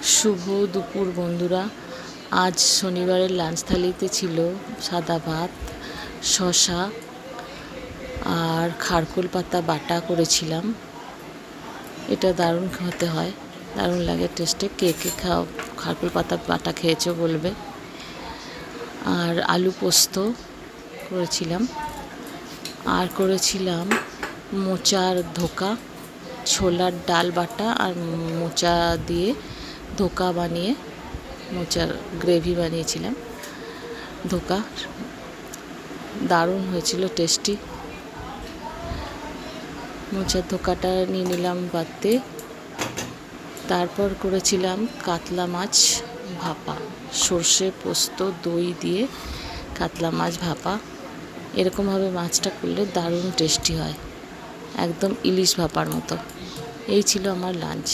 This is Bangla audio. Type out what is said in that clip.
শুভ দুপুর বন্ধুরা। আজ শনিবারের লাঞ্চ থালিতে ছিল সাদা ভাত, শসা আর খারকোল পাতা বাটা করেছিলাম। এটা দারুণ খেতে হয়, দারুণ লাগে টেস্টে। কে কে খারকোল পাতা বাটা খেয়েছো বলবে। আর আলু পোস্ত করেছিলাম, আর করেছিলাম মোচার ধোকা, ছোলার ডাল বাটা আর মোচা দিয়ে ধোকা বানিয়ে মোচার গ্রেভি বানিয়েছিলাম। ধোকা দারুণ হয়েছিল, টেস্টি। মোচার ধোকাটা নিয়ে নিলাম বাড়তে। তারপর করেছিলাম কাতলা মাছ ভাপা, সর্ষে পোস্ত দই দিয়ে কাতলা মাছ ভাপা। এরকমভাবে মাছটা করলে দারুণ টেস্টি হয়, একদম ইলিশ ভাপার মতো। এই ছিল আমার লাঞ্চ।